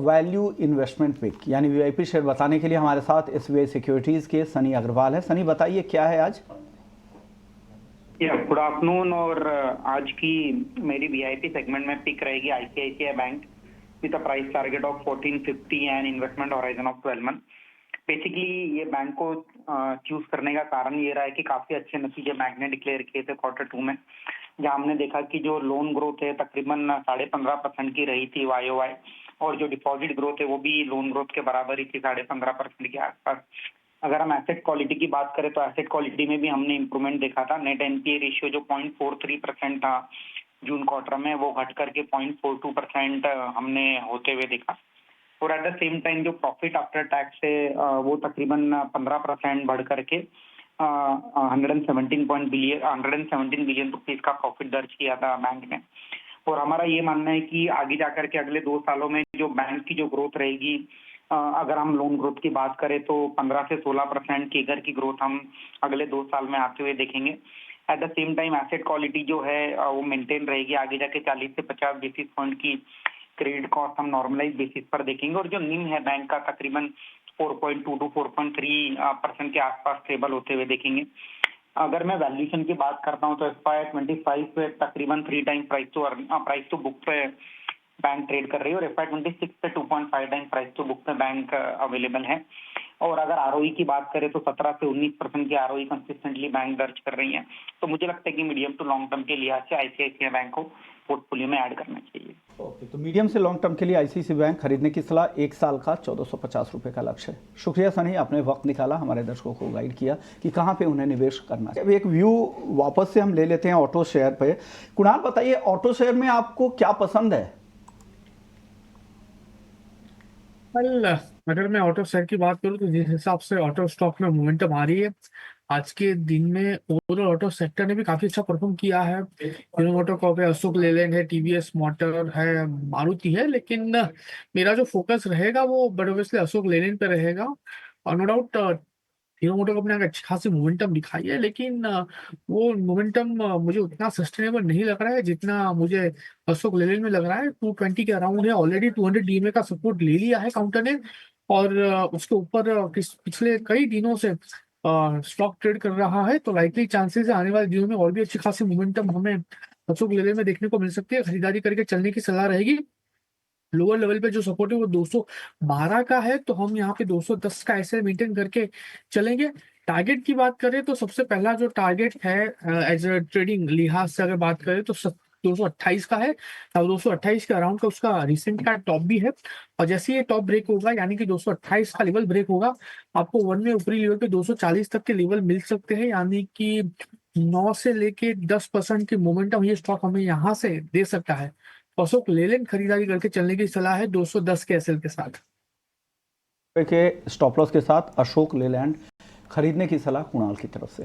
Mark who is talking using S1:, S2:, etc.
S1: Value investment pick यानी VIP share बताने के लिए हमारे साथ एसबीआई सिक्योरिटीज के सनी अग्रवाल है। सनी बताइए क्या है आज?
S2: Good afternoon. और आज की मेरी वीआईपी सेगमेंट में पिक रहेगी ICICI bank with a price target of 1450 and investment horizon of 12 month. Basically ये बैंक को चूज करने का कारण ये रहा है कि काफी अच्छे नतीजे बैंक ने डिक्लेयर किए थे Q2 में, जहां हमने देखा कि जो लोन ग्रोथ है तकरीबन 15.5% की रही थी YOY, और जो डिपॉजिट ग्रोथ है वो भी लोन ग्रोथ के बराबर ही थी 15.5% के आसपास। अगर हम एसेट क्वालिटी की बात करें तो एसेट क्वालिटी में भी हमने इंप्रूवमेंट देखा था। नेट एनपीए रेशियो जो 0.43% था जून क्वार्टर में, वो घट करके 0.42% हमने होते हुए देखा। और एट द सेम टाइम जो प्रॉफिट आफ्टर टैक्स है वो तकरीबन 15% बढ़ करके 117 बिलियन रुपीज का प्रॉफिट दर्ज किया था बैंक ने। और हमारा ये मानना है कि आगे जाकर के अगले 2 सालों में जो बैंक की जो ग्रोथ रहेगी, अगर हम लोन ग्रोथ की बात करें तो 15 से 16% केगर की ग्रोथ हम अगले 2 साल में आते हुए देखेंगे। At the same time asset quality जो है वो मेंटेन रहेगी। आगे जाके 40 से 50 बेसिस पॉइंट की क्रेडिट कॉस्ट हम नॉर्मलाइज बेसिस पर देखेंगे। और जो निम है बैंक का तकरीबन 4.2 टू 4.3% के आसपास स्टेबल होते हुए देखेंगे। अगर मैं वैल्यूएशन की बात करता हूं तो FY25 पे तकरीबन 3 टाइम प्राइस टू बुक पे बैंक ट्रेड कर रही है, और FY26 पे 2.5 टाइम प्राइस टू बुक पे बैंक अवेलेबल है। और अगर आरओई की बात करें तो 17 से 19% की आरओई कंसिस्टेंटली बैंक दर्ज कर रही है। तो मुझे लगता है कि मीडियम टू लॉन्ग टर्म के लिहाज से आईसीआईसीआई बैंक को पोर्टफोलियो में ऐड करना चाहिए।
S1: ओके, तो मीडियम से लॉन्ग टर्म के लिए आईसीआईसीआई बैंक खरीदने की सलाह। 1 साल का 1450 रुपये का लक्ष्य है। शुक्रिया सनी, आपने वक्त निकाला, हमारे दर्शकों को गाइड किया कि कहाँ पे उन्हें निवेश करना है। अब एक व्यू वापस से हम ले लेते हैं ऑटो शेयर पे। कुणाल बताइए, ऑटो शेयर में आपको क्या पसंद है?
S3: अगर मैं ऑटो शेयर की बात करूं तो जिस हिसाब से ऑटो स्टॉक में मोमेंटम आ रही है आज के दिन में, ओवरऑल ऑटो सेक्टर ने भी काफी अच्छा परफॉर्म किया है। हीरो मोटोकॉर्प है, अशोक लेलैंड है, टीवीएस मोटर है, मारुति है। लेकिन मेरा जो फोकस रहेगा वो बट ऑब्वियसली अशोक लेलैंड पे रहेगा। और नो डाउट हीरो मोटोकॉर्प ने अच्छी खासी मोमेंटम दिखाई है, लेकिन वो मोमेंटम मुझे उतना सस्टेनेबल नहीं लग रहा है जितना मुझे अशोक लेलैंड में लग रहा है। 220 के अराउंड है, ऑलरेडी 200 डीएमए का सपोर्ट ले लिया है काउंटर ने, और उसके ऊपर पिछले कई दिनों से स्टॉक ट्रेड कर रहा है। तो लाइकली चांसेस है आने वाले दिनों में और भी अच्छी खासी मोमेंटम हमें अशोक लेलैंड में देखने को मिल सकती है। खरीदारी करके चलने की सलाह रहेगी। लोअर लेवल पे जो सपोर्ट है वो 212 का है, तो हम यहाँ पे 210 का ऐसे मेंटेन करके चलेंगे। टारगेट की बात करें तो सबसे पहला जो टारगेट है एज अ ट्रेडिंग लिहाज से अगर बात करें तो 228 का है, और 228 के अराउंड का उसका रिसेंट का टॉप भी है। और जैसे ये टॉप ब्रेक होगा यानी कि 228 का लेवल ब्रेक होगा, आपको वन में ऊपरी लेवल पे 240 तक के लेवल मिल सकते हैं, यानी कि 9 से लेके 10% की मोमेंटम ये स्टॉक हमें यहाँ से दे सकता है। अशोक लेलैंड खरीदारी करके चलने की सलाह है 210 के एसएल के साथ।
S1: के स्टॉप लॉस के साथ अशोक लेलैंड खरीदने की सलाह कुणाल की तरफ से।